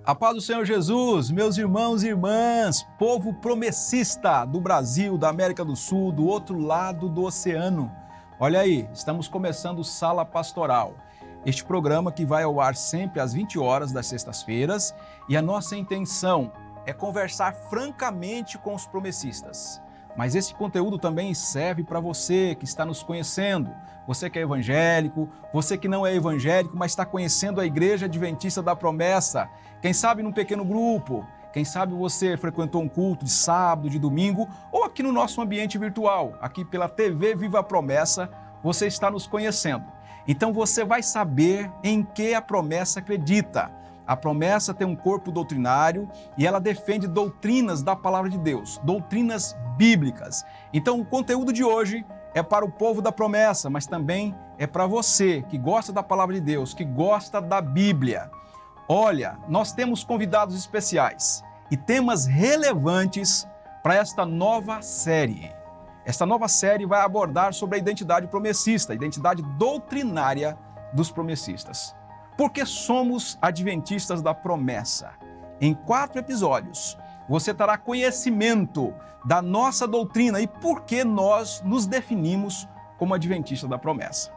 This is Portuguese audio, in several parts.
A paz do Senhor Jesus, meus irmãos e irmãs, povo promessista do Brasil, da América do Sul, do outro lado do oceano. Olha aí, estamos começando o Sala Pastoral, este programa que vai ao ar sempre às 20 horas das sextas-feiras, e a nossa intenção é conversar francamente com os promessistas. Mas esse conteúdo também serve para você que está nos conhecendo, você que é evangélico, você que não é evangélico, mas está conhecendo a Igreja Adventista da Promessa, quem sabe num pequeno grupo, quem sabe você frequentou um culto de sábado, de domingo, ou aqui no nosso ambiente virtual, aqui pela TV Viva a Promessa, você está nos conhecendo. Então você vai saber em que a promessa acredita. A promessa tem um corpo doutrinário e ela defende doutrinas da palavra de Deus, doutrinas bíblicas. Então o conteúdo de hoje é para o povo da promessa, mas também é para você que gosta da palavra de Deus, que gosta da Bíblia. Olha, nós temos convidados especiais e temas relevantes para esta nova série. Esta nova série vai abordar sobre a identidade promessista, a identidade doutrinária dos promessistas. Porque somos adventistas da promessa. Em 4 episódios, você terá conhecimento da nossa doutrina e por que nós nos definimos como adventistas da promessa.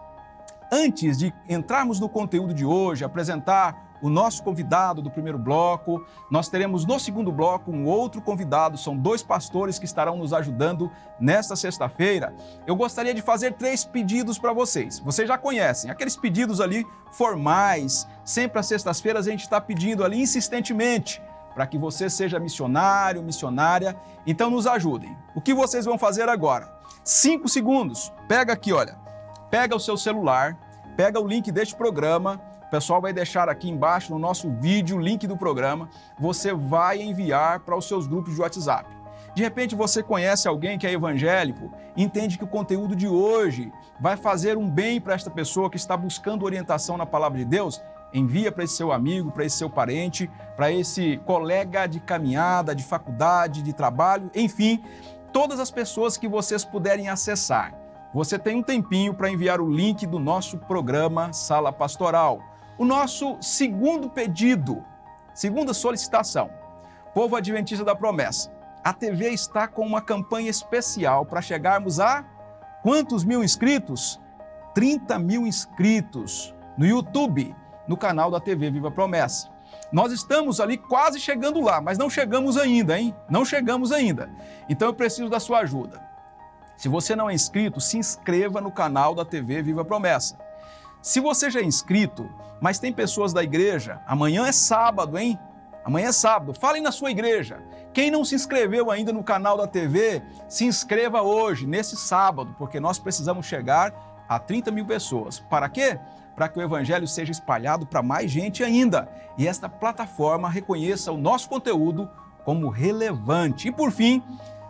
Antes de entrarmos no conteúdo de hoje, apresentar o nosso convidado do primeiro bloco, nós teremos no segundo bloco um outro convidado, são 2 pastores que estarão nos ajudando nesta sexta-feira. Eu gostaria de fazer 3 pedidos para vocês. Vocês já conhecem, aqueles pedidos ali formais, sempre às sextas-feiras a gente está pedindo ali insistentemente para que você seja missionário, missionária, então nos ajudem. O que vocês vão fazer agora? 5 segundos, pega aqui, olha, pega o seu celular, pega o link deste programa. O pessoal vai deixar aqui embaixo no nosso vídeo o link do programa. Você vai enviar para os seus grupos de WhatsApp. De repente você conhece alguém que é evangélico, entende que o conteúdo de hoje vai fazer um bem para esta pessoa que está buscando orientação na palavra de Deus, envia para esse seu amigo, para esse seu parente, para esse colega de caminhada, de faculdade, de trabalho, enfim, todas as pessoas que vocês puderem acessar. Você tem um tempinho para enviar o link do nosso programa Sala Pastoral. O nosso segundo pedido, segunda solicitação, povo adventista da promessa, a TV está com uma campanha especial para chegarmos a quantos mil inscritos? 30 mil inscritos no YouTube, no canal da TV Viva a Promessa. Nós estamos ali quase chegando lá, mas não chegamos ainda, hein? Não chegamos ainda. Então eu preciso da sua ajuda. Se você não é inscrito, se inscreva no canal da TV Viva a Promessa. Se você já é inscrito, mas tem pessoas da igreja, amanhã é sábado, hein? Amanhã é sábado, falem na sua igreja. Quem não se inscreveu ainda no canal da TV, se inscreva hoje, nesse sábado, porque nós precisamos chegar a 30 mil pessoas. Para quê? Para que o evangelho seja espalhado para mais gente ainda e esta plataforma reconheça o nosso conteúdo como relevante. E por fim,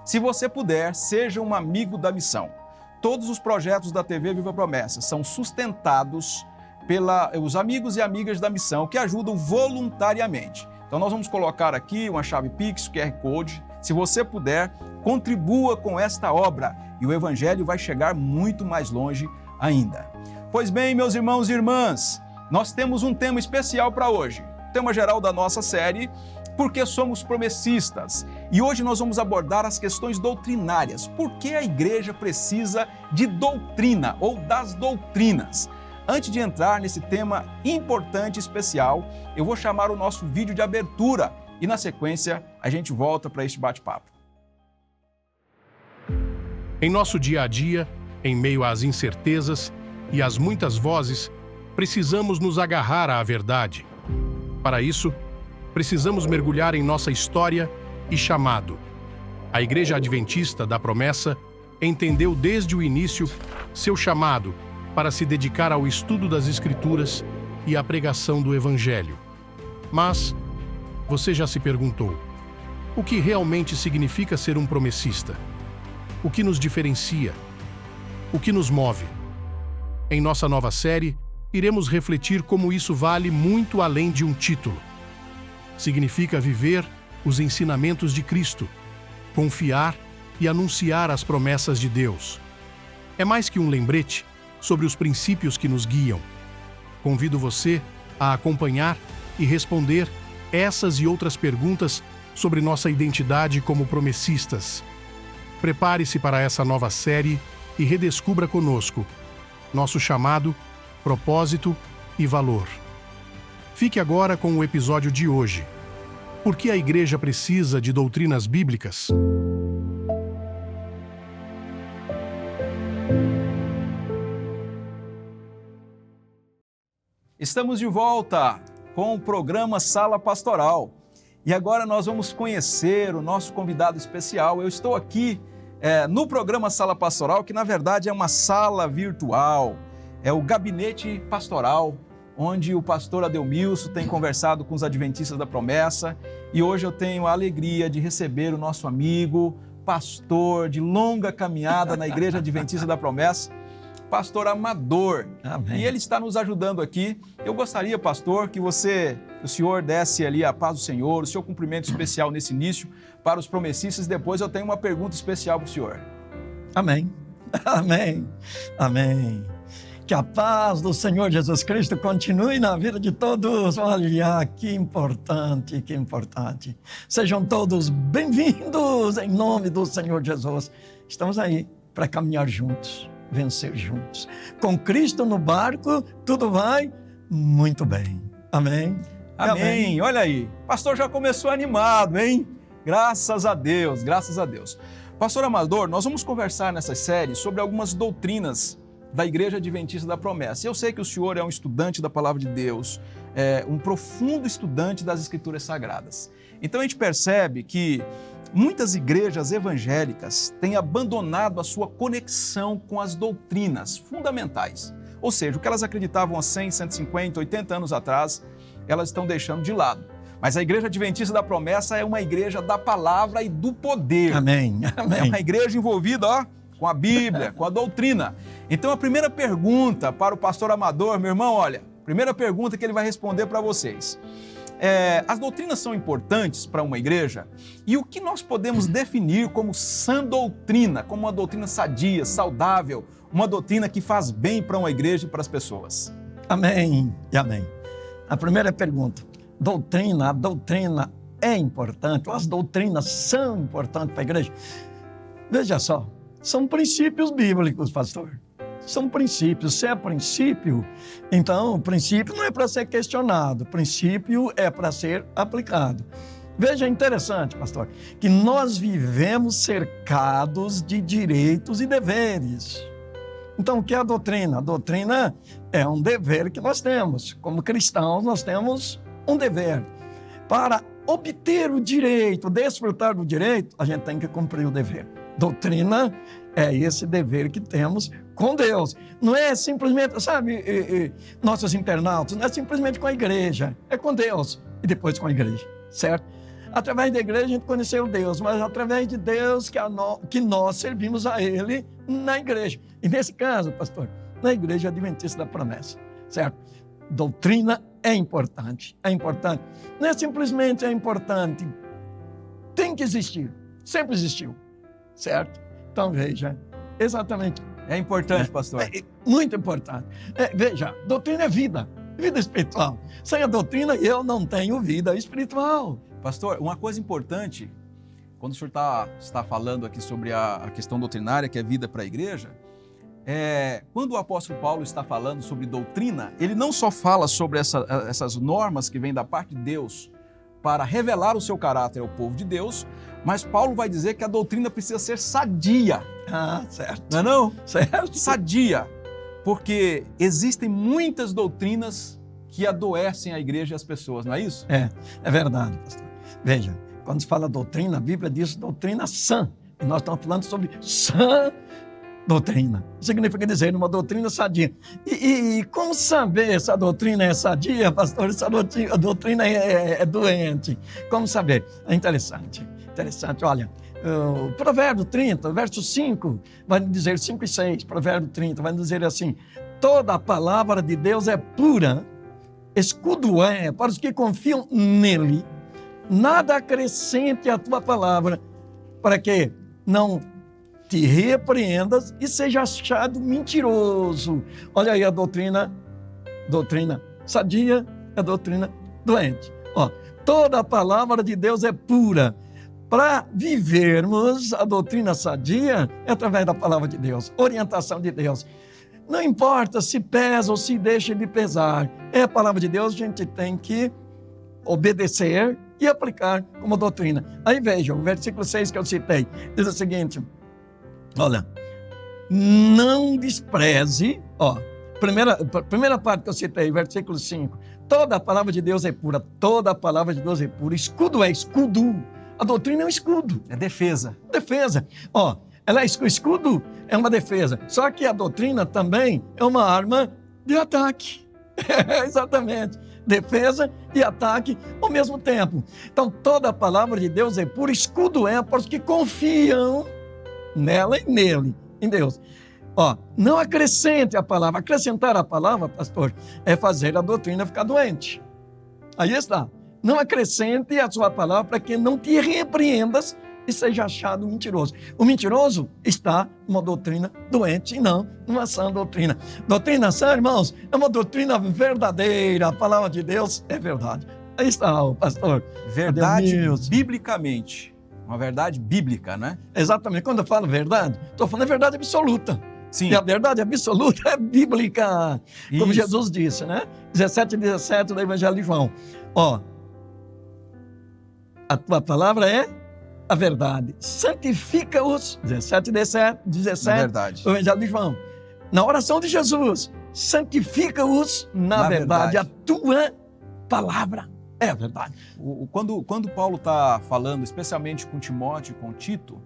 se você puder, seja um amigo da missão. Todos os projetos da TV Viva a Promessa são sustentados pelos amigos e amigas da missão que ajudam voluntariamente. Então nós vamos colocar aqui uma chave Pix, QR Code. Se você puder, contribua com esta obra e o evangelho vai chegar muito mais longe ainda. Pois bem, meus irmãos e irmãs, nós temos um tema especial para hoje. O tema geral da nossa série, porque somos promessistas. E hoje nós vamos abordar as questões doutrinárias. Por que a igreja precisa de doutrina ou das doutrinas? Antes de entrar nesse tema importante e especial, eu vou chamar o nosso vídeo de abertura e na sequência a gente volta para este bate-papo. Em nosso dia a dia, em meio às incertezas e às muitas vozes, precisamos nos agarrar à verdade. Para isso, precisamos mergulhar em nossa história e chamado. A Igreja Adventista da Promessa entendeu desde o início seu chamado para se dedicar ao estudo das Escrituras e à pregação do Evangelho. Mas, você já se perguntou, o que realmente significa ser um promessista? O que nos diferencia? O que nos move? Em nossa nova série, iremos refletir como isso vale muito além de um título. Significa viver os ensinamentos de Cristo, confiar e anunciar as promessas de Deus. É mais que um lembrete sobre os princípios que nos guiam. Convido você a acompanhar e responder essas e outras perguntas sobre nossa identidade como promessistas. Prepare-se para essa nova série e redescubra conosco nosso chamado, propósito e valor. Fique agora com o episódio de hoje. Por que a igreja precisa de doutrinas bíblicas? Estamos de volta com o programa Sala Pastoral. E agora nós vamos conhecer o nosso convidado especial. Eu estou aqui no programa Sala Pastoral, que na verdade é uma sala virtual, é o gabinete pastoral, onde o pastor Adelmilson tem conversado com os adventistas da promessa. E hoje eu tenho a alegria de receber o nosso amigo, pastor de longa caminhada na Igreja Adventista da Promessa, pastor Amador. Amém. E ele está nos ajudando aqui. Eu gostaria, pastor, que o senhor desse ali a paz do Senhor, o seu cumprimento especial nesse início para os promessistas. Depois eu tenho uma pergunta especial para o senhor. Amém. Amém. Amém. Que a paz do Senhor Jesus Cristo continue na vida de todos. Olha, que importante, que importante. Sejam todos bem-vindos em nome do Senhor Jesus. Estamos aí para caminhar juntos, vencer juntos. Com Cristo no barco, tudo vai muito bem. Amém. Amém. Amém. Olha aí, o pastor já começou animado, hein? Graças a Deus, graças a Deus. Pastor Amador, nós vamos conversar nessa série sobre algumas doutrinas da Igreja Adventista da Promessa. Eu sei que o senhor é um estudante da Palavra de Deus, um profundo estudante das Escrituras Sagradas. Então a gente percebe que muitas igrejas evangélicas têm abandonado a sua conexão com as doutrinas fundamentais. Ou seja, o que elas acreditavam há 100, 150, 80 anos atrás, elas estão deixando de lado. Mas a Igreja Adventista da Promessa é uma igreja da palavra e do poder. Amém. Amém. É uma igreja envolvida, com a Bíblia, com a doutrina. Então a primeira pergunta para o pastor Amador, meu irmão, olha, primeira pergunta que ele vai responder para vocês. As doutrinas são importantes para uma igreja? E o que nós podemos definir como sã doutrina, como uma doutrina sadia, saudável, uma doutrina que faz bem para uma igreja e para as pessoas? Amém e amém. A primeira pergunta, a doutrina é importante, as doutrinas são importantes para a igreja? Veja só, são princípios bíblicos, pastor. São princípios. Se é princípio, então o princípio não é para ser questionado, o princípio é para ser aplicado. Veja, é interessante, pastor, que nós vivemos cercados de direitos e deveres. Então, o que é a doutrina? A doutrina é um dever que nós temos. Como cristãos, nós temos um dever. Para obter o direito, desfrutar do direito, a gente tem que cumprir o dever. Doutrina é esse dever que temos com Deus. Não é simplesmente, sabe, nossos internautas, não é simplesmente com a igreja, é com Deus e depois com a igreja, certo? Através da igreja a gente conheceu Deus, mas através de Deus que nós servimos a Ele na igreja. E nesse caso, pastor, na Igreja Adventista da Promessa, certo? Doutrina é importante, é importante. Não é simplesmente é importante, tem que existir, sempre existiu, certo? Então veja, exatamente. É importante, pastor. É muito importante. Veja, doutrina é vida espiritual. Sem a doutrina eu não tenho vida espiritual. Pastor, uma coisa importante, quando o senhor está falando aqui sobre a questão doutrinária, que é vida para a igreja, quando o apóstolo Paulo está falando sobre doutrina, ele não só fala sobre essas normas que vêm da parte de Deus para revelar o seu caráter ao povo de Deus, mas Paulo vai dizer que a doutrina precisa ser sadia. Ah, certo. Não é não? Certo. Sadia, porque existem muitas doutrinas que adoecem a igreja e as pessoas, não é isso? É verdade, pastor. Veja, quando se fala doutrina, a Bíblia diz doutrina sã. E nós estamos falando sobre sã doutrina. Significa dizer uma doutrina sadia. E como saber se a doutrina é sadia, pastor? Se a doutrina é doente. Como saber? É interessante. Olha, o Provérbio 30, verso 5, vai dizer 5 e 6, Provérbio 30, vai dizer assim: toda a palavra de Deus é pura, escudo é para os que confiam nele. Nada acrescente à tua palavra, para que não te repreendas e seja achado mentiroso. Olha aí a doutrina sadia, a doutrina doente. Toda a palavra de Deus é pura. Para vivermos a doutrina sadia, é através da palavra de Deus, orientação de Deus. Não importa se pesa ou se deixa de pesar, é a palavra de Deus, a gente tem que obedecer e aplicar como doutrina. Aí vejam, o versículo 6 que eu citei, diz o seguinte, olha, não despreze, primeira parte que eu citei, versículo 5, toda a palavra de Deus é pura, toda a palavra de Deus é pura, escudo é escudo, a doutrina é um escudo. É defesa. Defesa, o escudo é uma defesa, só que a doutrina também é uma arma de ataque, exatamente. Defesa e ataque ao mesmo tempo. Então, toda a palavra de Deus é pura, escudo é para os que confiam nela e nele, em Deus. Não acrescente a palavra. Acrescentar a palavra, pastor, é fazer a doutrina ficar doente. Aí está. Não acrescente a sua palavra para que não te repreendas e seja achado mentiroso. O mentiroso está numa doutrina doente e não numa sã doutrina. Doutrina sã, irmãos, é uma doutrina verdadeira. A palavra de Deus é verdade. Aí está o pastor. Verdade biblicamente. Uma verdade bíblica, né? Exatamente. Quando eu falo verdade, estou falando verdade absoluta. Sim. E a verdade absoluta é bíblica. Como Isso. Jesus disse, né? 17 do Evangelho de João. A tua palavra é a verdade. Santifica-os, 17 verdade. do Evangelho de João. Na oração de Jesus, santifica-os na verdade. A tua palavra é a verdade. Quando Paulo está falando, especialmente com Timóteo e com Tito,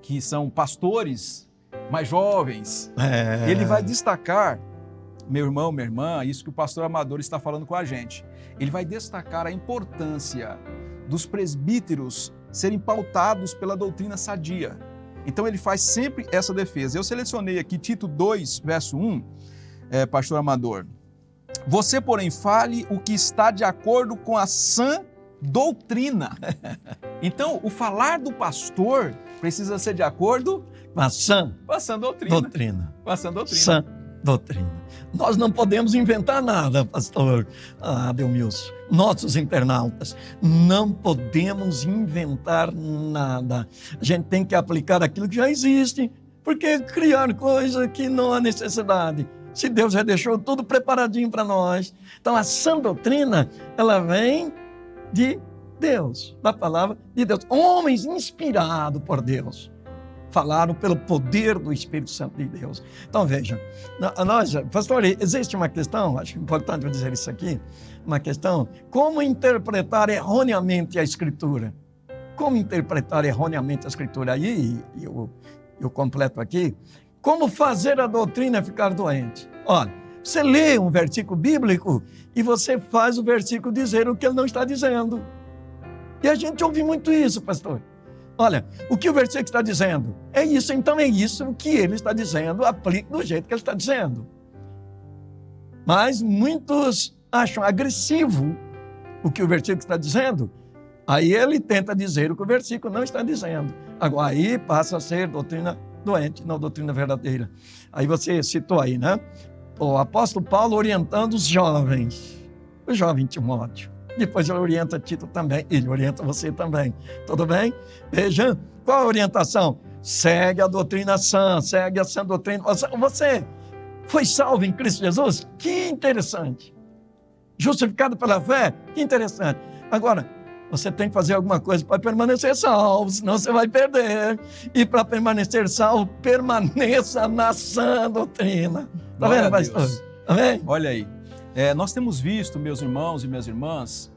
que são pastores mais jovens, ele vai destacar, meu irmão, minha irmã, isso que o pastor Amador está falando com a gente, ele vai destacar a importância dos presbíteros serem pautados pela doutrina sadia. Então ele faz sempre essa defesa. Eu selecionei aqui Tito 2, verso 1, pastor Amador. Você, porém, fale o que está de acordo com a sã doutrina. Então, o falar do pastor precisa ser de acordo com a sã doutrina. Com a sã doutrina. Sã doutrina. Nós não podemos inventar nada, pastor Adelmilson. Nossos internautas, não podemos inventar nada. A gente tem que aplicar aquilo que já existe, porque criar coisa que não há necessidade. Se Deus já deixou tudo preparadinho para nós. Então, a sã doutrina, ela vem de Deus, da palavra de Deus. Homens inspirados por Deus falaram pelo poder do Espírito Santo de Deus. Então, veja, pastor, existe uma questão, acho importante eu dizer isso aqui, uma questão, como interpretar erroneamente a Escritura? Como interpretar erroneamente a Escritura? Aí, eu completo aqui, como fazer a doutrina ficar doente? Olha, você lê um versículo bíblico e você faz o versículo dizer o que ele não está dizendo. E a gente ouve muito isso, pastor. Olha, o que o versículo está dizendo? É isso, então é isso o que ele está dizendo, aplique do jeito que ele está dizendo. Mas muitos acham agressivo o que o versículo está dizendo, aí ele tenta dizer o que o versículo não está dizendo. Agora, aí passa a ser doutrina doente, não doutrina verdadeira. Aí você citou aí, né? O apóstolo Paulo orientando os jovens, o jovem Timóteo. Depois ele orienta Tito também, ele orienta você também. Tudo bem? Veja, qual a orientação? Segue a doutrina sã, segue a sã doutrina. Você foi salvo em Cristo Jesus? Que interessante. Justificado pela fé? Que interessante. Agora, você tem que fazer alguma coisa para permanecer salvo, senão você vai perder. E para permanecer salvo, permaneça na sã doutrina. Está vendo, pastor? Amém? Olha aí. Nós temos visto, meus irmãos e minhas irmãs,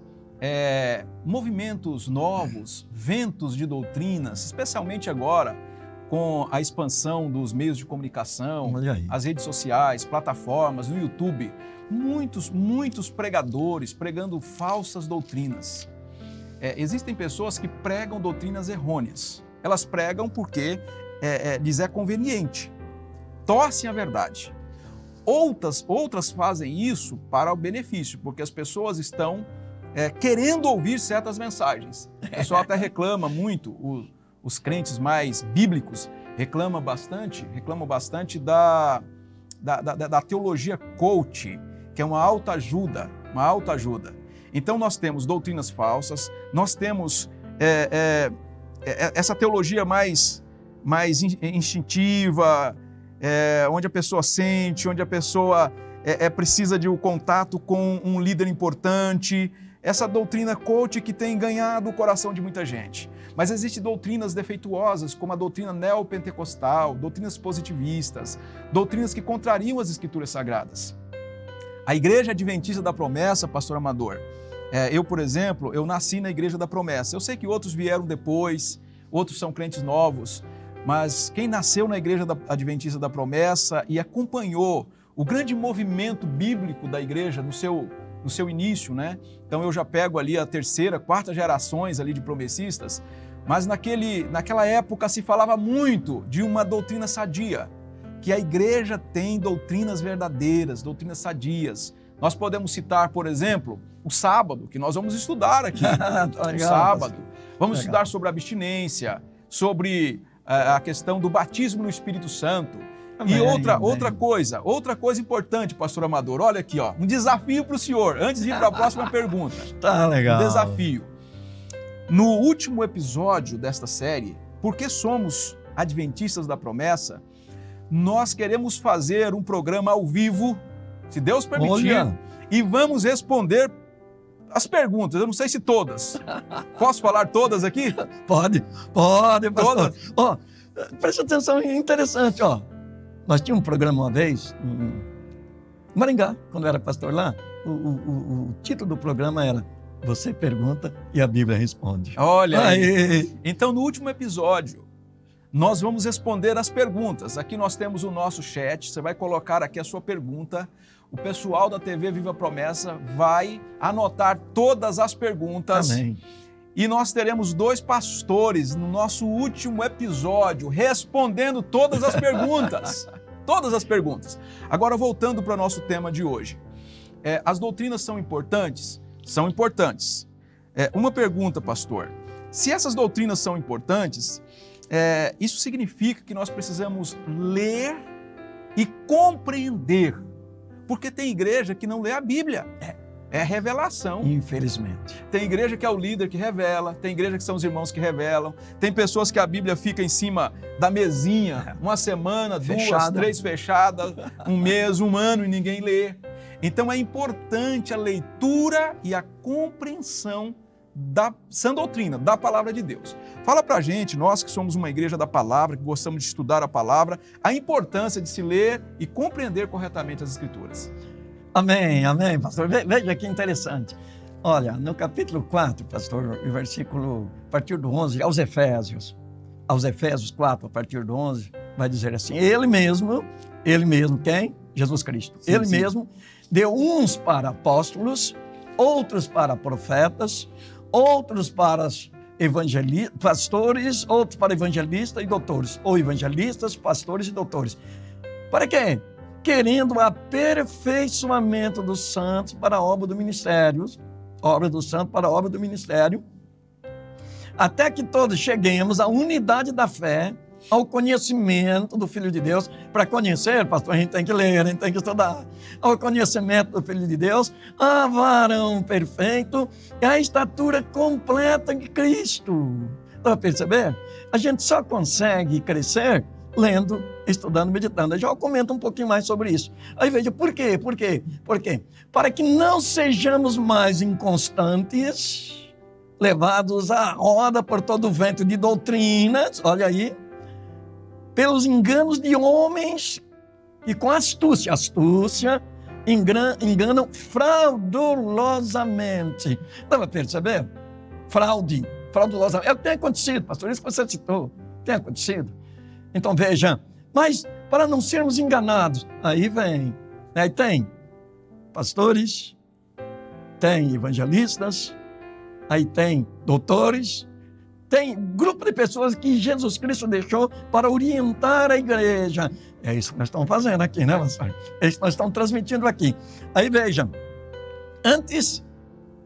movimentos novos, ventos de doutrinas, especialmente agora com a expansão dos meios de comunicação, as redes sociais, plataformas, no YouTube. Muitos pregadores pregando falsas doutrinas. Existem pessoas que pregam doutrinas errôneas. Elas pregam porque lhes é conveniente, torcem a verdade. Outras fazem isso para o benefício, porque as pessoas estão querendo ouvir certas mensagens. O pessoal até reclama muito, os crentes mais bíblicos reclamam bastante da teologia coach, que é uma autoajuda. Então nós temos doutrinas falsas, nós temos essa teologia mais instintiva, onde a pessoa sente, onde a pessoa precisa de um contato com um líder importante, essa doutrina coach que tem ganhado o coração de muita gente. Mas existem doutrinas defeituosas, como a doutrina neopentecostal, doutrinas positivistas, doutrinas que contrariam as escrituras sagradas. A Igreja Adventista da Promessa, pastor Amador, eu, por exemplo, eu nasci na Igreja da Promessa. Eu sei que outros vieram depois, outros são crentes novos, mas quem nasceu na Igreja Adventista da Promessa e acompanhou o grande movimento bíblico da igreja no seu início, né? Então eu já pego ali a terceira, quarta gerações ali de promessistas, mas naquela época se falava muito de uma doutrina sadia, que a igreja tem doutrinas verdadeiras, doutrinas sadias. Nós podemos citar, por exemplo, o sábado, que nós vamos estudar aqui. Legal, o sábado. Vamos legal. estudar sobre a abstinência, sobre a questão do batismo no Espírito Santo. Amém, E outra amém. outra coisa importante, pastor Amador, olha aqui, ó, um desafio para o senhor, antes de ir para a próxima pergunta. Tá legal. Um desafio. No último episódio desta série, Por que somos Adventistas da Promessa, nós queremos fazer um programa ao vivo, se Deus permitir, Olha. e vamos responder as perguntas. Eu não sei se todas. Posso falar todas aqui? Pode, pastor. Todas. Ó, presta atenção, é interessante, ó. Nós tínhamos um programa uma vez em Maringá, quando eu era pastor lá. O título do programa era Você Pergunta e a Bíblia Responde. Olha aí. Aí. Então, no último episódio, nós vamos responder as perguntas. Aqui nós temos o nosso chat, você vai colocar aqui a sua pergunta. O pessoal da TV Viva Promessa vai anotar todas as perguntas. Amém. E nós teremos 2 pastores no nosso último episódio respondendo todas as perguntas. Todas as perguntas. Agora, voltando para o nosso tema de hoje. As doutrinas são importantes? São importantes. Uma pergunta, pastor. Se essas doutrinas são importantes, isso significa que nós precisamos ler e compreender. Porque tem igreja que não lê a Bíblia. É revelação. Infelizmente. Tem igreja que é o líder que revela, tem igreja que são os irmãos que revelam, tem pessoas que a Bíblia fica em cima da mesinha, uma semana, 2, Fechada. 3 fechadas, um mês, um ano e ninguém lê. Então é importante a leitura e a compreensão da sã doutrina, da palavra de Deus. Fala pra gente, nós que somos uma igreja da palavra, que gostamos de estudar a palavra, a importância de se ler e compreender corretamente as Escrituras. Amém, amém, pastor. Veja que interessante. Olha, no capítulo 4, pastor, o versículo, a partir do 11, aos Efésios 4, a partir do 11, vai dizer assim, ele mesmo, quem? Jesus Cristo. Sim, ele sim. mesmo deu uns para apóstolos, outros para profetas, outros para pastores, outros para evangelistas e doutores, ou evangelistas, pastores e doutores. Para quê? Querendo o aperfeiçoamento dos santos para a obra do ministério, até que todos cheguemos à unidade da fé, ao conhecimento do Filho de Deus. Para conhecer, pastor, a gente tem que ler, a gente tem que estudar. Ao conhecimento do Filho de Deus, a varão perfeito e a estatura completa de Cristo. Está a perceber? A gente só consegue crescer lendo, estudando, meditando. Eu já comento um pouquinho mais sobre isso. Aí veja, por quê? Por quê? Para que não sejamos mais inconstantes, levados à roda por todo o vento de doutrinas, olha aí, pelos enganos de homens que com astúcia enganam fraudulosamente. Estava a perceber? Fraudulosamente. É o que tem acontecido, pastor, isso que você citou. Tem acontecido. Então veja, mas para não sermos enganados, aí tem pastores, tem evangelistas, aí tem doutores, tem grupo de pessoas que Jesus Cristo deixou para orientar a igreja. É isso que nós estamos fazendo aqui, né, pastor? É isso que nós estamos transmitindo aqui. Aí veja, antes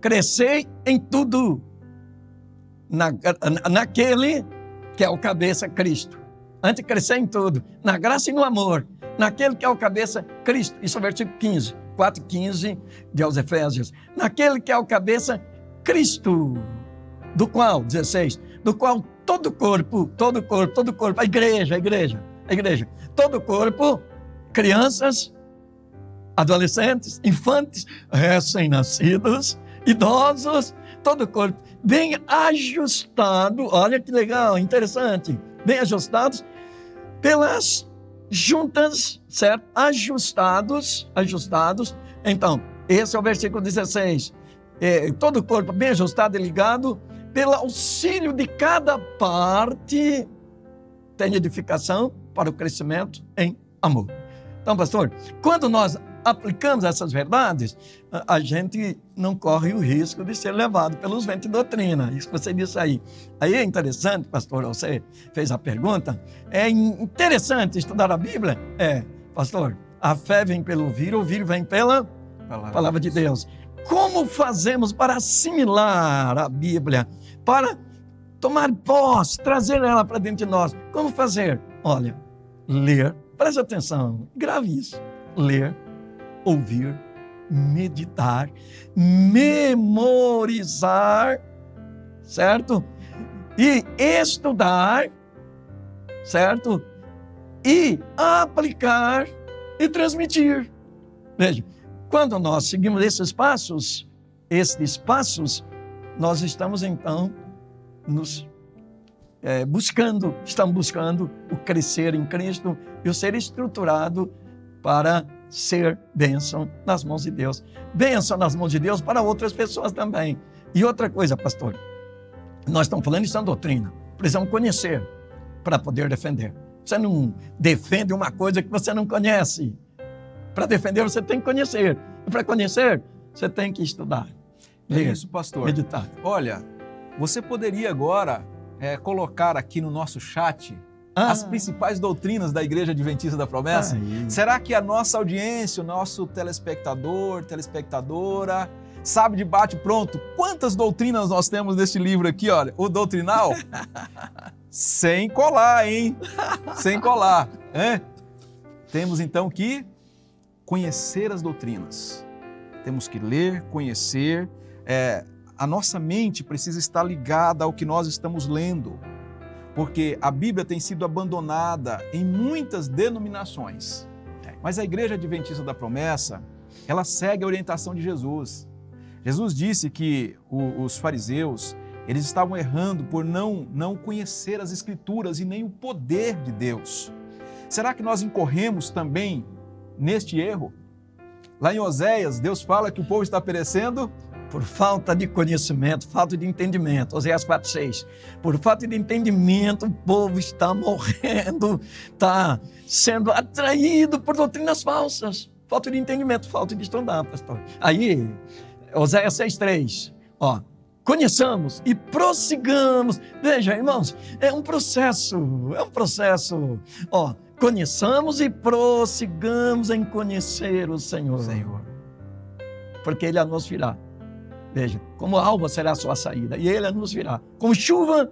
crescei em tudo, naquele que é o cabeça Cristo. Antes crescer em tudo, na graça e no amor, naquele que é o cabeça, Cristo. Isso é o versículo 15, 4:15 de aos Efésios. Naquele que é o cabeça, Cristo, do qual, 16, do qual todo o corpo, a igreja, todo o corpo, crianças, adolescentes, infantes, recém-nascidos, idosos, todo o corpo, bem ajustado, olha que legal, interessante, bem ajustados, pelas juntas, certo? Ajustados, então, esse é o versículo 16, todo o corpo bem ajustado e ligado, pelo auxílio de cada parte, tem edificação para o crescimento em amor. Então, pastor, quando nós aplicamos essas verdades, a gente não corre o risco de ser levado pelos ventos de doutrina. Isso que você disse aí. Aí é interessante, pastor, você fez a pergunta, é interessante estudar a Bíblia? Pastor, a fé vem pelo ouvir, ouvir vem pela palavra de Deus. Como fazemos para assimilar a Bíblia, para tomar posse, trazer ela para dentro de nós? Como fazer? Olha, ler, preste atenção, grave isso, ler, ouvir, meditar, memorizar, certo? E estudar, certo? E aplicar e transmitir. Veja, quando nós seguimos estes passos, nós estamos então estamos buscando o crescer em Cristo e o ser estruturado para ser bênção nas mãos de Deus. Bênção nas mãos de Deus para outras pessoas também. E outra coisa, pastor, nós estamos falando de sã doutrina. Precisamos conhecer para poder defender. Você não defende uma coisa que você não conhece. Para defender, você tem que conhecer. E para conhecer, você tem que estudar. Ler, isso, pastor. Meditar. Olha, você poderia agora colocar aqui no nosso chat as principais doutrinas da Igreja Adventista da Promessa? Será que a nossa audiência, o nosso telespectador, telespectadora, sabe de bate pronto quantas doutrinas nós temos neste livro aqui, olha, o Doutrinal? Sem colar, hein? Sem colar. Temos então que conhecer as doutrinas. Temos que ler, conhecer. A nossa mente precisa estar ligada ao que nós estamos lendo, porque a Bíblia tem sido abandonada em muitas denominações. Mas a Igreja Adventista da Promessa, ela segue a orientação de Jesus. Jesus disse que os fariseus, eles estavam errando por não conhecer as Escrituras e nem o poder de Deus. Será que nós incorremos também neste erro? Lá em Oséias, Deus fala que o povo está perecendo por falta de conhecimento, falta de entendimento. Oséias 4:6. Por falta de entendimento, o povo está morrendo, está sendo atraído por doutrinas falsas. Falta de entendimento, falta de estudar, pastor. Aí, Oséias 6:3. Conheçamos e prossigamos. Veja, irmãos, é um processo. Conheçamos e prossigamos em conhecer o Senhor. Porque Ele a nos virá. Veja, como alva será a sua saída, e Ele a nos virá. Como chuva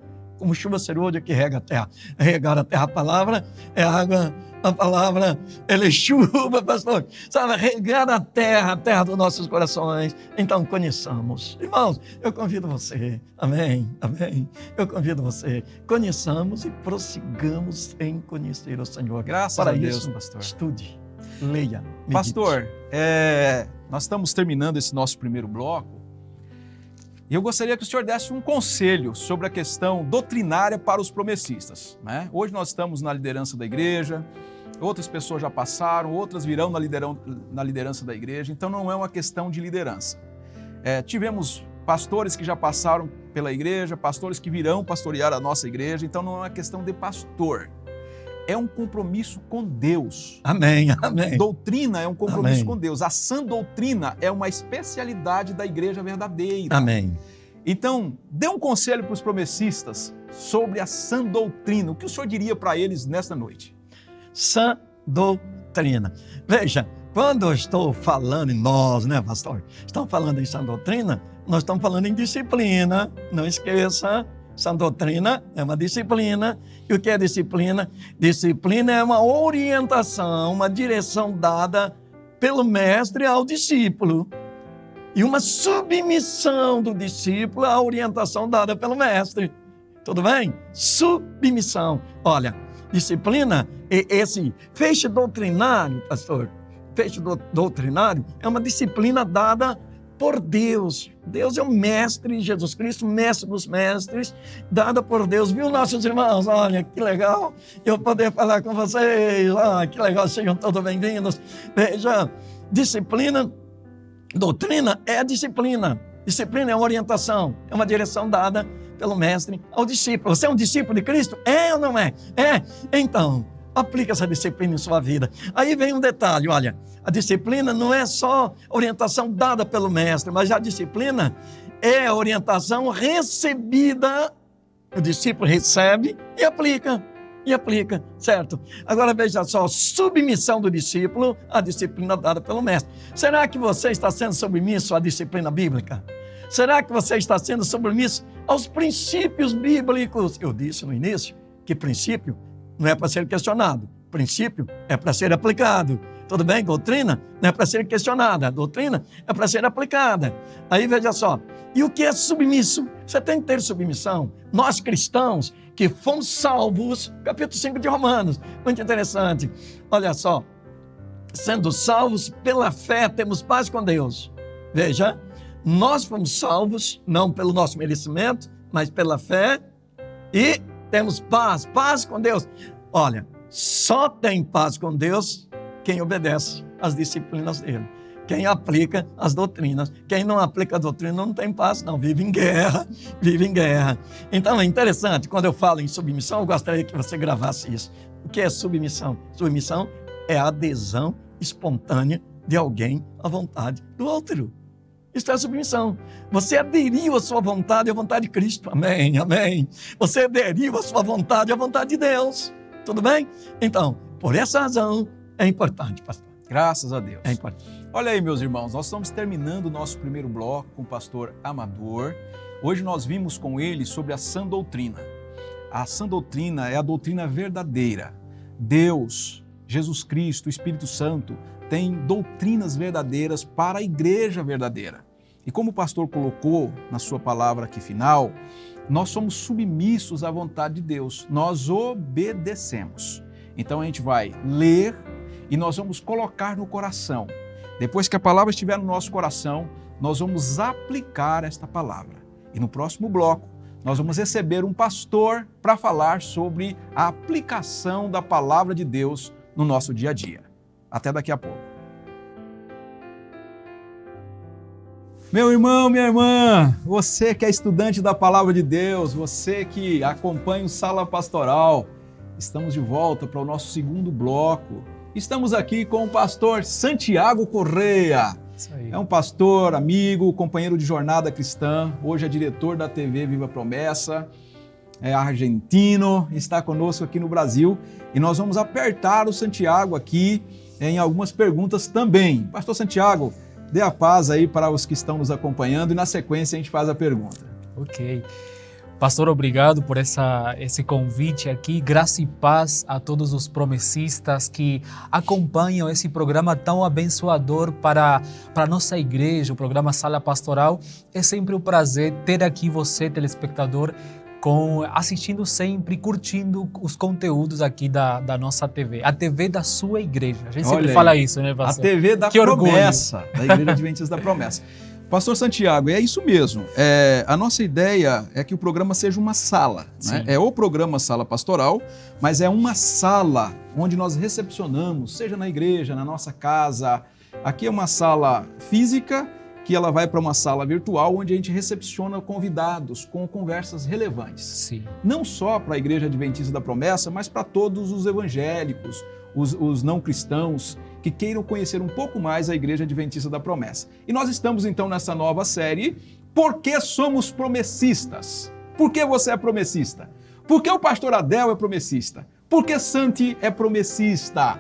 serôdia que rega a terra. Regar a terra, a palavra é água, a palavra ela é chuva, pastor. Sabe, regar a terra dos nossos corações. Então, conheçamos. Irmãos, eu convido você, amém. Eu convido você, conheçamos e prossigamos em conhecer o Senhor. Graças Para a Deus, isso, pastor. Estude, leia, medite. Pastor, nós estamos terminando esse nosso primeiro bloco. E eu gostaria que o senhor desse um conselho sobre a questão doutrinária para os promessistas, né? Hoje nós estamos na liderança da igreja, outras pessoas já passaram, outras virão na liderança da igreja, então não é uma questão de liderança. Tivemos pastores que já passaram pela igreja, pastores que virão pastorear a nossa igreja, então não é uma questão de pastor. É um compromisso com Deus. Amém. Doutrina é um compromisso com Deus. A sã doutrina é uma especialidade da igreja verdadeira. Amém. Então, dê um conselho para os promessistas sobre a sã doutrina. O que o senhor diria para eles nesta noite? Sã doutrina. Veja, quando eu estou falando em nós, né, pastor? Estamos falando em sã doutrina, nós estamos falando em disciplina. Não esqueça, Sã doutrina é uma disciplina. E o que é disciplina? Disciplina é uma orientação, uma direção dada pelo mestre ao discípulo. E uma submissão do discípulo à orientação dada pelo mestre. Tudo bem? Submissão. Olha, disciplina, esse feixe doutrinário, pastor, feixe doutrinário é uma disciplina dada por Deus. Deus é o mestre, Jesus Cristo, mestre dos mestres, dada por Deus. Viu, nossos irmãos? Olha, que legal eu poder falar com vocês. Que legal, sejam todos bem-vindos. Veja, disciplina, doutrina é a disciplina. Disciplina é uma orientação, é uma direção dada pelo mestre ao discípulo. Você é um discípulo de Cristo? É ou não é? É. Então, aplica essa disciplina em sua vida. Aí vem um detalhe, olha, a disciplina não é só orientação dada pelo mestre, mas a disciplina é a orientação recebida. O discípulo recebe e aplica, certo? Agora veja só, submissão do discípulo à disciplina dada pelo mestre. Será que você está sendo submisso à disciplina bíblica? Será que você está sendo submisso aos princípios bíblicos? Eu disse no início que princípio não é para ser questionado. Princípio é para ser aplicado. Tudo bem? Doutrina não é para ser questionada. Doutrina é para ser aplicada. Aí veja só. E o que é submisso? Você tem que ter submissão. Nós cristãos que fomos salvos, capítulo 5 de Romanos. Muito interessante. Olha só. Sendo salvos pela fé, temos paz com Deus. Veja. Nós fomos salvos, não pelo nosso merecimento, mas pela fé. E temos paz com Deus. Olha, só tem paz com Deus quem obedece às disciplinas dele. Quem aplica as doutrinas. Quem não aplica a doutrina não tem paz, não. Vive em guerra. Então é interessante, quando eu falo em submissão, eu gostaria que você gravasse isso. O que é submissão? Submissão é a adesão espontânea de alguém à vontade do outro. Isso é submissão. Você aderiu à sua vontade à vontade de Cristo. Amém, amém. Você aderiu à sua vontade à vontade de Deus. Tudo bem? Então, por essa razão, é importante, pastor. Graças a Deus. É importante. Olha aí, meus irmãos, nós estamos terminando o nosso primeiro bloco com o pastor Amador. Hoje nós vimos com ele sobre a sã doutrina. A sã doutrina é a doutrina verdadeira. Deus, Jesus Cristo, o Espírito Santo, tem doutrinas verdadeiras para a igreja verdadeira. E como o pastor colocou na sua palavra aqui final, nós somos submissos à vontade de Deus, nós obedecemos. Então a gente vai ler e nós vamos colocar no coração. Depois que a palavra estiver no nosso coração, nós vamos aplicar esta palavra. E no próximo bloco, nós vamos receber um pastor para falar sobre a aplicação da palavra de Deus no nosso dia a dia. Até daqui a pouco. Meu irmão, minha irmã, você que é estudante da Palavra de Deus, você que acompanha o Sala Pastoral, estamos de volta para o nosso segundo bloco. Estamos aqui com o pastor Santiago Correia. É um pastor, amigo, companheiro de jornada cristã, hoje é diretor da TV Viva Promessa, é argentino, está conosco aqui no Brasil e nós vamos apertar o Santiago aqui em algumas perguntas também. Pastor Santiago, dê a paz aí para os que estão nos acompanhando e na sequência a gente faz a pergunta. Ok. Pastor, obrigado por esse convite aqui. Graça e paz a todos os promessistas que acompanham esse programa tão abençoador para a nossa igreja, o programa Sala Pastoral. É sempre um prazer ter aqui você, telespectador, assistindo sempre, curtindo os conteúdos aqui da nossa TV, a TV da sua igreja. A gente sempre fala isso, né, pastor? A TV da Promessa, da Igreja Adventista da Promessa. Pastor Santiago, é isso mesmo. A nossa ideia é que o programa seja uma sala. Né? É o programa Sala Pastoral, mas é uma sala onde nós recepcionamos, seja na igreja, na nossa casa. Aqui é uma sala física, que ela vai para uma sala virtual onde a gente recepciona convidados com conversas relevantes. Sim. Não só para a Igreja Adventista da Promessa, mas para todos os evangélicos, os não cristãos, que queiram conhecer um pouco mais a Igreja Adventista da Promessa. E nós estamos então nessa nova série, Por que somos promessistas? Por que você é promessista? Por que o pastor Adel é promessista? Por que Santi é promessista?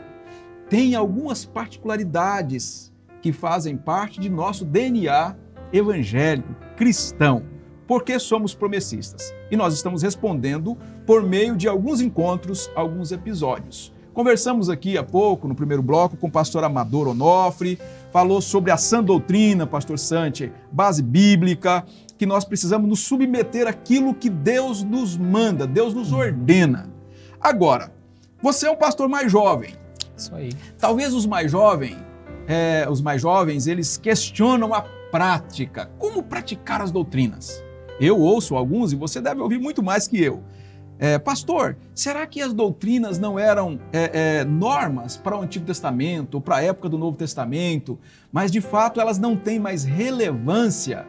Tem algumas particularidades que fazem parte de nosso DNA evangélico, cristão. por que somos promessistas? E nós estamos respondendo por meio de alguns encontros, alguns episódios. Conversamos aqui há pouco, no primeiro bloco, com o pastor Amador Onofre, falou sobre a sã doutrina, pastor Santi, base bíblica, que nós precisamos nos submeter àquilo que Deus nos manda, Deus nos ordena. Agora, você é um pastor mais jovem. Isso aí. Talvez os mais jovens, eles questionam a prática. Como praticar as doutrinas? Eu ouço alguns e você deve ouvir muito mais que eu. Pastor, será que as doutrinas não eram normas para o Antigo Testamento, para a época do Novo Testamento, mas de fato elas não têm mais relevância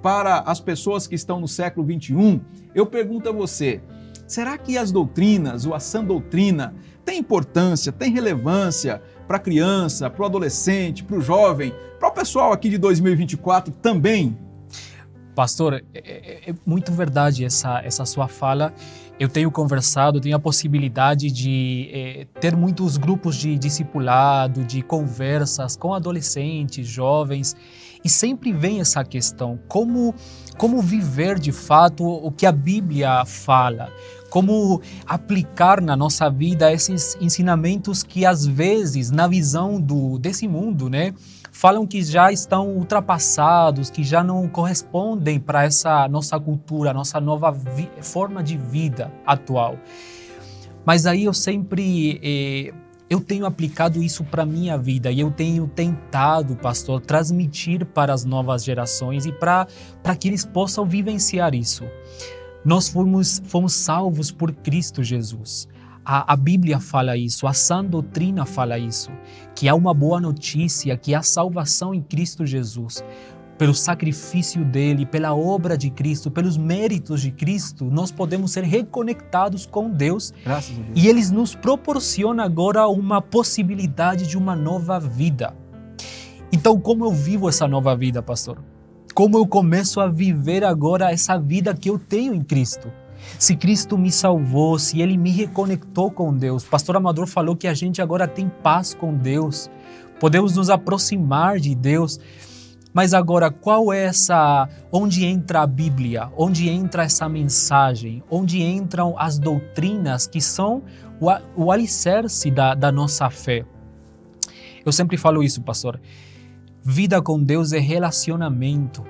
para as pessoas que estão no século XXI? Eu pergunto a você, será que as doutrinas, ou a sã doutrina, tem importância, tem relevância para a criança, para o adolescente, para o jovem, para o pessoal aqui de 2024 também? Pastor, é muito verdade essa sua fala. Eu tenho conversado, tenho a possibilidade de ter muitos grupos de discipulado, de conversas com adolescentes, jovens, e sempre vem essa questão, como viver de fato o que a Bíblia fala, como aplicar na nossa vida esses ensinamentos que às vezes, na visão desse mundo, né, falam que já estão ultrapassados, que já não correspondem para essa nossa cultura, nossa nova forma de vida atual. Mas aí eu tenho aplicado isso para a minha vida e eu tenho tentado, pastor, transmitir para as novas gerações e para que eles possam vivenciar isso. Nós fomos salvos por Cristo Jesus. A Bíblia fala isso, a sã doutrina fala isso, que há uma boa notícia, que há salvação em Cristo Jesus. Pelo sacrifício dele, pela obra de Cristo, pelos méritos de Cristo, nós podemos ser reconectados com Deus. Graças a Deus. E eles nos proporcionam agora uma possibilidade de uma nova vida. Então, como eu vivo essa nova vida, pastor? Como eu começo a viver agora essa vida que eu tenho em Cristo? Se Cristo me salvou, se Ele me reconectou com Deus. Pastor Amador falou que a gente agora tem paz com Deus. Podemos nos aproximar de Deus. Mas agora, onde entra a Bíblia? Onde entra essa mensagem? Onde entram as doutrinas que são o alicerce da nossa fé? Eu sempre falo isso, pastor. Vida com Deus é relacionamento.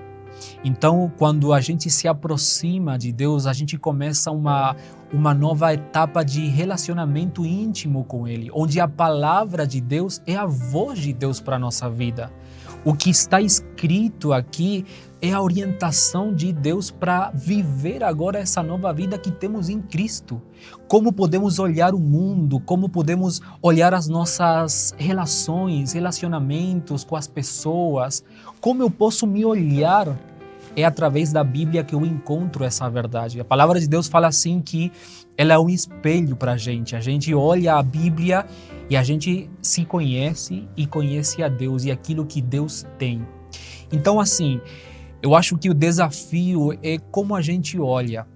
Então, quando a gente se aproxima de Deus, a gente começa uma nova etapa de relacionamento íntimo com Ele, onde a palavra de Deus é a voz de Deus para a nossa vida. O que está escrito aqui é a orientação de Deus para viver agora essa nova vida que temos em Cristo. Como podemos olhar o mundo, como podemos olhar as nossas relacionamentos com as pessoas, como eu posso me olhar. É através da Bíblia que eu encontro essa verdade. A palavra de Deus fala assim que ela é um espelho para a gente. A gente olha a Bíblia e a gente se conhece e conhece a Deus e aquilo que Deus tem. Então, assim, eu acho que o desafio é como a gente olha.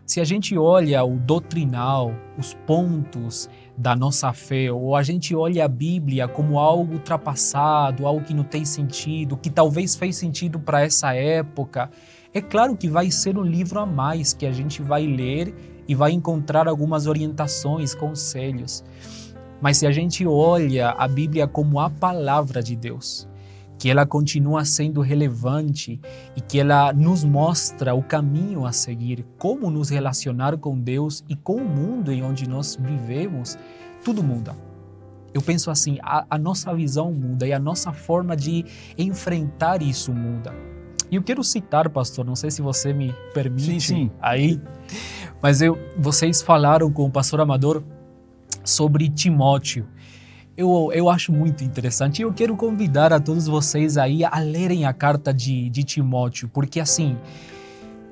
Se a gente olha o doutrinal, os pontos da nossa fé, ou a gente olha a Bíblia como algo ultrapassado, algo que não tem sentido, que talvez fez sentido para essa época, é claro que vai ser um livro a mais que a gente vai ler e vai encontrar algumas orientações, conselhos. Mas se a gente olha a Bíblia como a palavra de Deus, que ela continua sendo relevante e que ela nos mostra o caminho a seguir, como nos relacionar com Deus e com o mundo em onde nós vivemos, tudo muda. Eu penso assim, a nossa visão muda e a nossa forma de enfrentar isso muda. E eu quero citar, pastor, não sei se você me permite sim. Aí, mas vocês falaram com o pastor Amador sobre Timóteo. Eu acho muito interessante e eu quero convidar a todos vocês aí a lerem a carta de Timóteo, porque assim,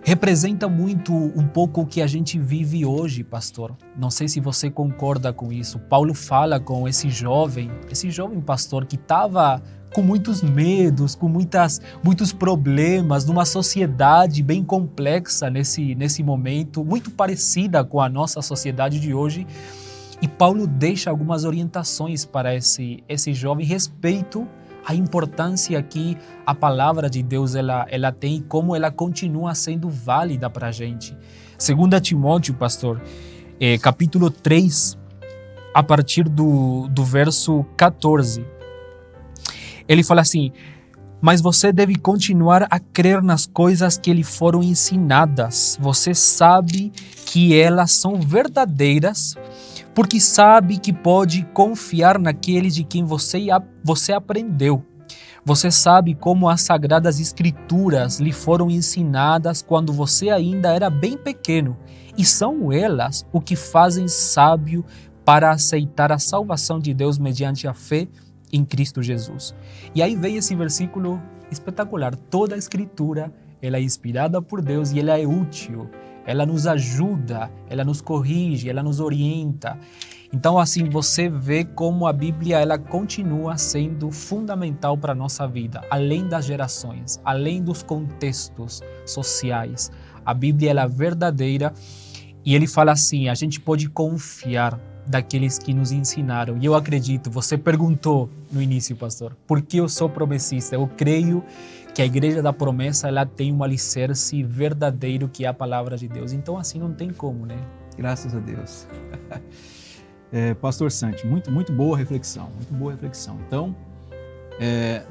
representa muito um pouco o que a gente vive hoje, pastor. Não sei se você concorda com isso. Paulo fala com esse jovem pastor que estava com muitos medos, com muitos problemas, numa sociedade bem complexa nesse momento, muito parecida com a nossa sociedade de hoje. E Paulo deixa algumas orientações para esse jovem respeito a importância que a palavra de Deus ela tem e como ela continua sendo válida para a gente. 2 Timóteo, pastor, capítulo 3, a partir do verso 14, ele fala assim: mas você deve continuar a crer nas coisas que lhe foram ensinadas. Você sabe que elas são verdadeiras, porque sabe que pode confiar naqueles de quem você aprendeu. Você sabe como as Sagradas Escrituras lhe foram ensinadas quando você ainda era bem pequeno, e são elas o que fazem sábio para aceitar a salvação de Deus mediante a fé em Cristo Jesus. E aí vem esse versículo espetacular. Toda a Escritura, ela é inspirada por Deus e ela é útil. Ela nos ajuda, ela nos corrige, ela nos orienta. Então, assim, você vê como a Bíblia ela continua sendo fundamental para a nossa vida, além das gerações, além dos contextos sociais. A Bíblia ela é verdadeira e ele fala assim, a gente pode confiar daqueles que nos ensinaram. E eu acredito, você perguntou no início, pastor, por que eu sou promessista? Eu creio que a Igreja da Promessa ela tem um alicerce verdadeiro que é a palavra de Deus. Então, assim, não tem como, né? Graças a Deus. Pastor Santi, muito boa reflexão, muito boa reflexão. Então,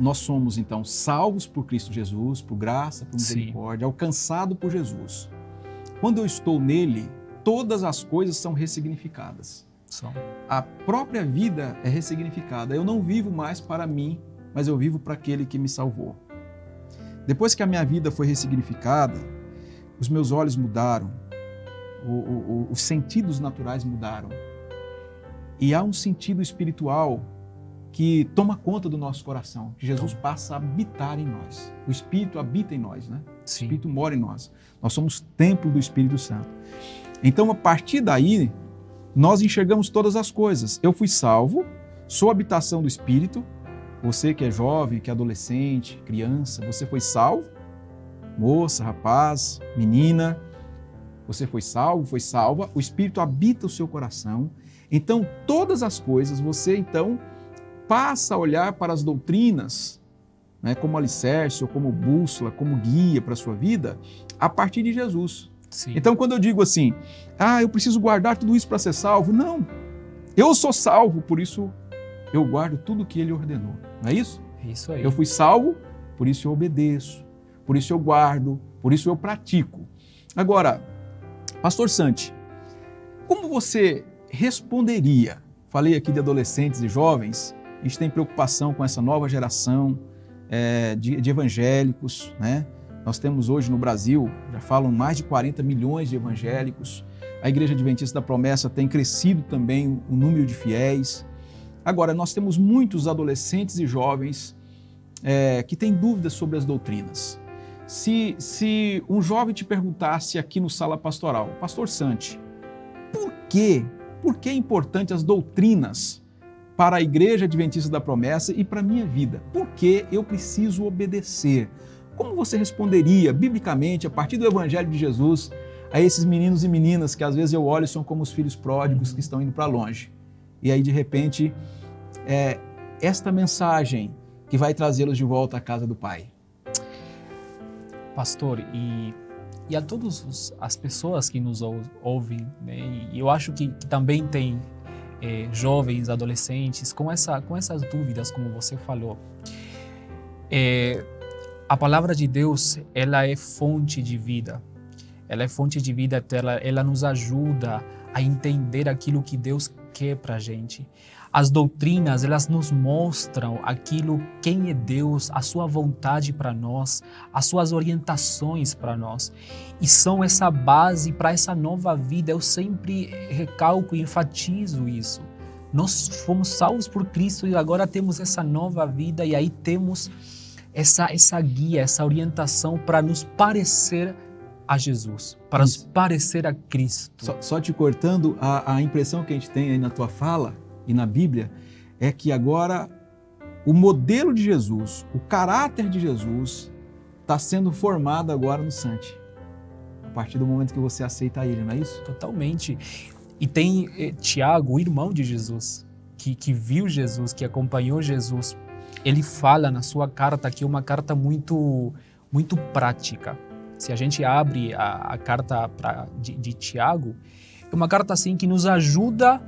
nós somos, então, salvos por Cristo Jesus, por graça, por misericórdia, alcançado por Jesus. Quando eu estou nele, todas as coisas são ressignificadas. A própria vida é ressignificada. Eu não vivo mais para mim, mas eu vivo para aquele que me salvou. Depois que a minha vida foi ressignificada, os meus olhos mudaram, os sentidos naturais mudaram. E há um sentido espiritual que toma conta do nosso coração, que Jesus passa a habitar em nós. O Espírito habita em nós, né? Sim. O Espírito mora em nós. Nós somos templo do Espírito Santo. Então, a partir daí, nós enxergamos todas as coisas. Eu fui salvo, sou habitação do Espírito. Você que é jovem, que é adolescente, criança, você foi salvo. Moça, rapaz, menina, você foi salvo, foi salva. O Espírito habita o seu coração. Então, todas as coisas, você então passa a olhar para as doutrinas, né, como alicerce, ou como bússola, como guia para a sua vida, a partir de Jesus. Sim. Então, quando eu digo assim, eu preciso guardar tudo isso para ser salvo, não. Eu sou salvo, por isso eu guardo tudo o que ele ordenou. Não é isso? É isso aí. Eu fui salvo, por isso eu obedeço, por isso eu guardo, por isso eu pratico. Agora, Pastor Santi, como você responderia? Falei aqui de adolescentes e jovens, a gente tem preocupação com essa nova geração de evangélicos, né? Nós temos hoje no Brasil, já falam mais de 40 milhões de evangélicos. A Igreja Adventista da Promessa tem crescido também o número de fiéis. Agora, nós temos muitos adolescentes e jovens que têm dúvidas sobre as doutrinas. Se um jovem te perguntasse aqui no Sala Pastoral, Pastor Santi, por que é importante as doutrinas para a Igreja Adventista da Promessa e para a minha vida? Por que eu preciso obedecer? Como você responderia, biblicamente, a partir do Evangelho de Jesus, a esses meninos e meninas que às vezes eu olho e são como os filhos pródigos que estão indo para longe? E aí, de repente, esta mensagem que vai trazê-los de volta à casa do Pai. Pastor, e a todas as pessoas que nos ouvem, né? E eu acho que também tem jovens, adolescentes com essas dúvidas, como você falou. A palavra de Deus, ela é fonte de vida. Ela é fonte de vida eterna. Ela nos ajuda a entender aquilo que Deus quer para a gente. As doutrinas, elas nos mostram quem é Deus, a sua vontade para nós, as suas orientações para nós. E são essa base para essa nova vida. Eu sempre recalco e enfatizo isso. Nós fomos salvos por Cristo e agora temos essa nova vida e aí temos essa guia, essa orientação para nos parecer a Jesus, para nos parecer a Cristo. Só te cortando, a impressão que a gente tem aí na tua fala e na Bíblia é que agora o modelo de Jesus, o caráter de Jesus está sendo formado agora no Santi. A partir do momento que você aceita ele, não é isso? Totalmente. E tem Tiago, o irmão de Jesus, que viu Jesus, que acompanhou Jesus. ele fala na sua carta que é uma carta muito, muito prática. Se a gente abre a carta de Tiago, é uma carta assim que nos ajuda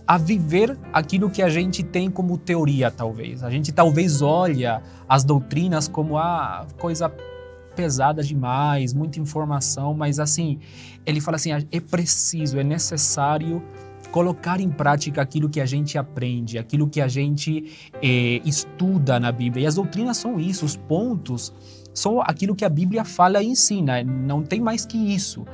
a viver aquilo que a gente tem como teoria, talvez. A gente talvez olha as doutrinas como coisa pesada demais, muita informação, mas assim, ele fala assim, é preciso, é necessário colocar em prática aquilo que a gente aprende, aquilo que a gente estuda na Bíblia. E as doutrinas são isso, os pontos são aquilo que a Bíblia fala e ensina, não tem mais que isso.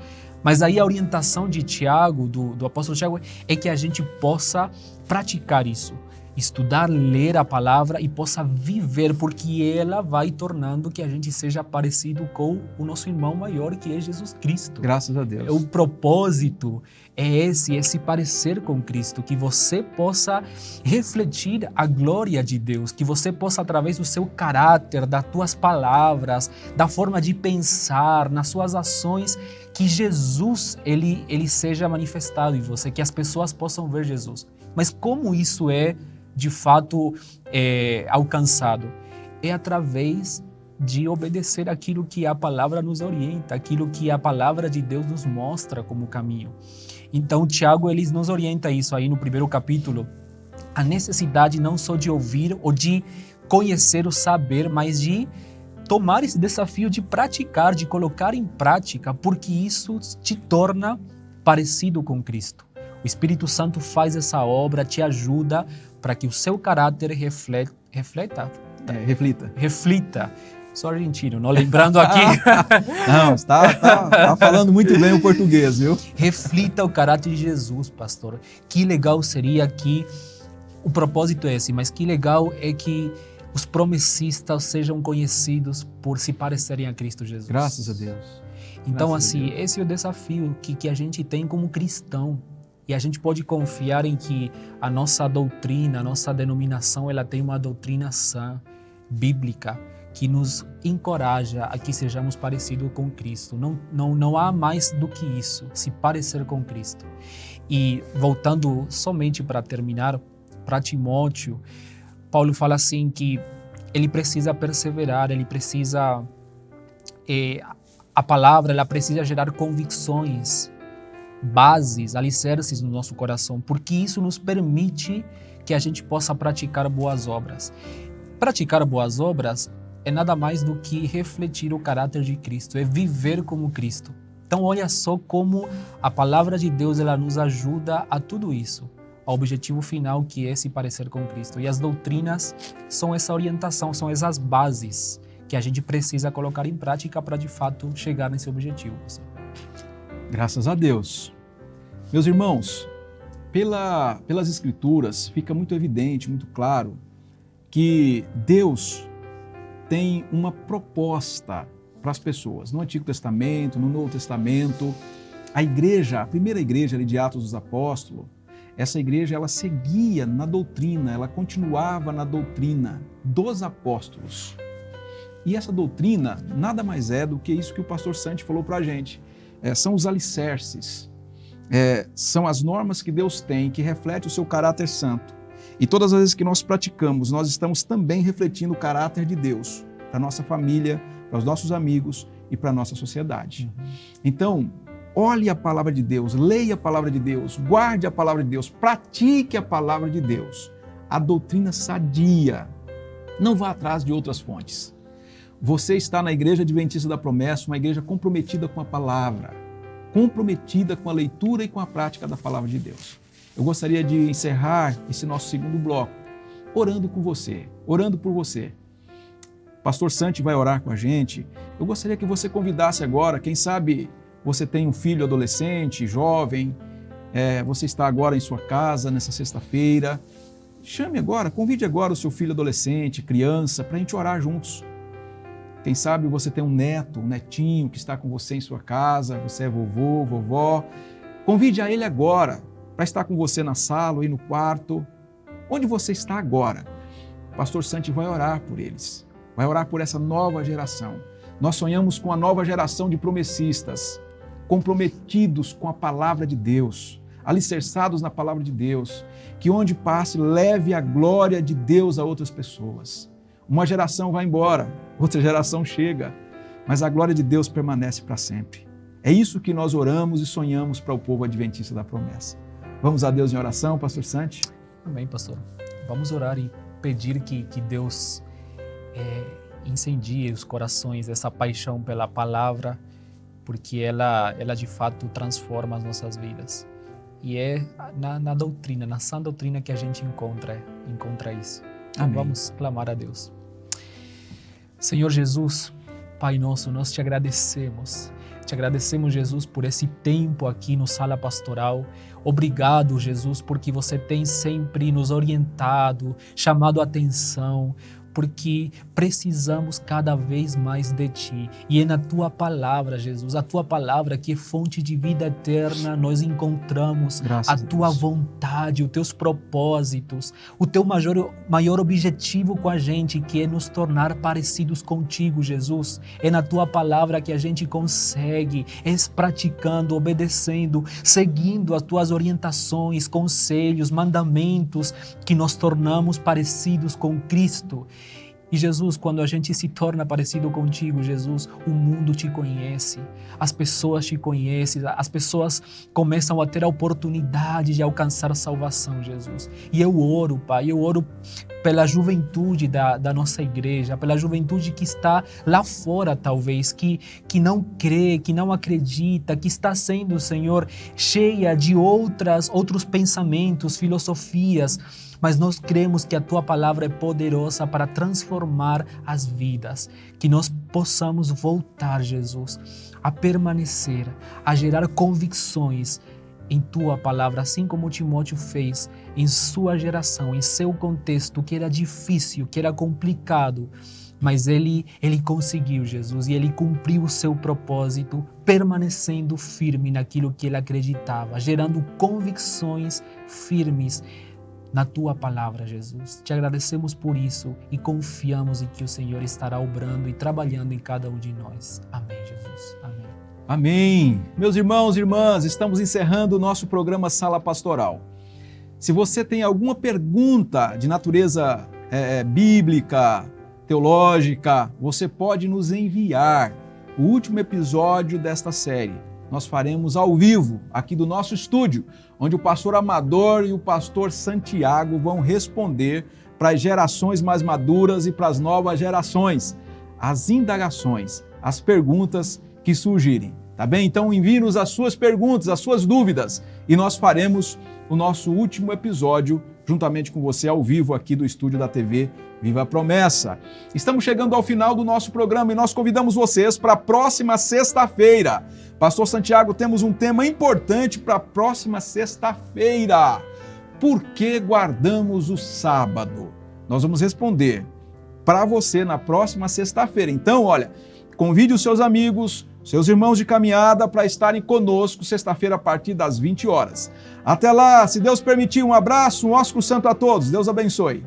Mas aí a orientação de Tiago, do apóstolo Tiago, é que a gente possa praticar isso, estudar, ler a palavra e possa viver, porque ela vai tornando que a gente seja parecido com o nosso irmão maior, que é Jesus Cristo. Graças a Deus. O propósito é esse parecer com Cristo, que você possa refletir a glória de Deus, que você possa, através do seu caráter, das tuas palavras, da forma de pensar, nas suas ações, que Jesus ele seja manifestado em você, que as pessoas possam ver Jesus. Mas como isso é, de fato, alcançado? É através de obedecer aquilo que a palavra nos orienta, aquilo que a palavra de Deus nos mostra como caminho. Então, Tiago, ele nos orienta isso aí no primeiro capítulo, a necessidade não só de ouvir ou de conhecer o saber, mas de tomar esse desafio de praticar, de colocar em prática, porque isso te torna parecido com Cristo. O Espírito Santo faz essa obra, te ajuda para que o seu caráter reflita. Sou argentino, não lembrando aqui. Não, está falando muito bem o português, viu? Reflita o caráter de Jesus, pastor. Que legal seria que, o propósito é esse, mas que legal é que os promessistas sejam conhecidos por se parecerem a Cristo Jesus. Graças a Deus. Então, Graças assim, esse é o desafio que a gente tem como cristão. E a gente pode confiar em que a nossa doutrina, a nossa denominação, ela tem uma doutrina sã, bíblica, que nos encoraja a que sejamos parecidos com Cristo. Não há mais do que isso, se parecer com Cristo. E voltando somente para terminar, para Timóteo, Paulo fala assim que ele precisa perseverar, ele precisa... a palavra, ela precisa gerar convicções, bases, alicerces no nosso coração, porque isso nos permite que a gente possa praticar boas obras. Praticar boas obras é nada mais do que refletir o caráter de Cristo, é viver como Cristo. Então olha só como a palavra de Deus ela nos ajuda a tudo isso, ao objetivo final que é se parecer com Cristo. E as doutrinas são essa orientação, são essas bases que a gente precisa colocar em prática para de fato chegar nesse objetivo. Graças a Deus. Meus irmãos, pelas Escrituras fica muito evidente, muito claro, que Deus tem uma proposta para as pessoas. No Antigo Testamento, no Novo Testamento, a igreja, a primeira igreja ali de Atos dos Apóstolos, essa igreja ela seguia na doutrina, ela continuava na doutrina dos apóstolos. E essa doutrina nada mais é do que isso que o pastor Santi falou para a gente. São os alicerces, são as normas que Deus tem, que refletem o seu caráter santo. E todas as vezes que nós praticamos, nós estamos também refletindo o caráter de Deus para a nossa família, para os nossos amigos e para a nossa sociedade. Então, olhe a palavra de Deus, leia a palavra de Deus, guarde a palavra de Deus, pratique a palavra de Deus. A doutrina sadia. Não vá atrás de outras fontes. Você está na Igreja Adventista da Promessa, uma igreja comprometida com a palavra, comprometida com a leitura e com a prática da palavra de Deus. Eu gostaria de encerrar esse nosso segundo bloco orando com você, orando por você. O pastor Santi vai orar com a gente. Eu gostaria que você convidasse agora, quem sabe você tem um filho adolescente, jovem, você está agora em sua casa nessa sexta-feira. Chame agora, convide agora o seu filho adolescente, criança, para a gente orar juntos. Quem sabe você tem um neto, um netinho que está com você em sua casa, você é vovô, vovó. Convide a ele agora para estar com você na sala ou aí no quarto. Onde você está agora? O pastor Santi vai orar por eles, vai orar por essa nova geração. Nós sonhamos com a nova geração de promessistas, comprometidos com a palavra de Deus, alicerçados na palavra de Deus, que onde passe leve a glória de Deus a outras pessoas. Uma geração vai embora, outra geração chega, mas a glória de Deus permanece para sempre. É isso que nós oramos e sonhamos para o povo adventista da promessa. Vamos a Deus em oração, pastor Santi? Amém, pastor. Vamos orar e pedir que Deus incendie os corações, essa paixão pela palavra, porque ela de fato transforma as nossas vidas. E é na doutrina, na sã doutrina que a gente encontra isso. Então, Amém. vamos clamar a Deus. Senhor Jesus, Pai nosso, nós te agradecemos. Te agradecemos, Jesus, por esse tempo aqui no Sala Pastoral. Obrigado, Jesus, porque você tem sempre nos orientado, chamado a atenção, porque precisamos cada vez mais de Ti. E é na Tua Palavra, Jesus, a Tua Palavra que é fonte de vida eterna, nós encontramos Graças a a Tua Deus. vontade, os Teus propósitos, o Teu maior objetivo com a gente, que é nos tornar parecidos contigo, Jesus. É na Tua Palavra que a gente consegue, praticando, obedecendo, seguindo as Tuas orientações, conselhos, mandamentos, que nos tornamos parecidos com Cristo. E Jesus, quando a gente se torna parecido contigo, Jesus, o mundo te conhece, as pessoas te conhecem, as pessoas começam a ter a oportunidade de alcançar a salvação, Jesus. E eu oro, Pai, eu oro pela juventude da nossa igreja, pela juventude que está lá fora, talvez, que não crê, que não acredita, que está sendo, Senhor, cheia de outros pensamentos, filosofias, mas nós cremos que a Tua Palavra é poderosa para transformar as vidas, que nós possamos voltar, Jesus, a permanecer, a gerar convicções em Tua Palavra, assim como Timóteo fez em sua geração, em seu contexto, que era difícil, que era complicado, mas ele conseguiu, Jesus, e ele cumpriu o seu propósito, permanecendo firme naquilo que ele acreditava, gerando convicções firmes na Tua Palavra, Jesus. Te agradecemos por isso e confiamos em que o Senhor estará obrando e trabalhando em cada um de nós. Amém, Jesus. Amém. Amém. Meus irmãos e irmãs, estamos encerrando o nosso programa Sala Pastoral. Se você tem alguma pergunta de natureza bíblica, teológica, você pode nos enviar o último episódio desta série. Nós faremos ao vivo, aqui do nosso estúdio, onde o pastor Amador e o pastor Santiago vão responder para as gerações mais maduras e para as novas gerações as indagações, as perguntas que surgirem, tá bem? Então envie-nos as suas perguntas, as suas dúvidas e nós faremos o nosso último episódio juntamente com você ao vivo aqui do estúdio da TV Viva a Promessa. Estamos chegando ao final do nosso programa e nós convidamos vocês para a próxima sexta-feira. Pastor Santiago, temos um tema importante para a próxima sexta-feira. Por que guardamos o sábado? Nós vamos responder para você na próxima sexta-feira. Então, olha, convide os seus amigos, seus irmãos de caminhada para estarem conosco sexta-feira a partir das 20 horas. Até lá, se Deus permitir, um abraço, um ósculo santo a todos. Deus abençoe.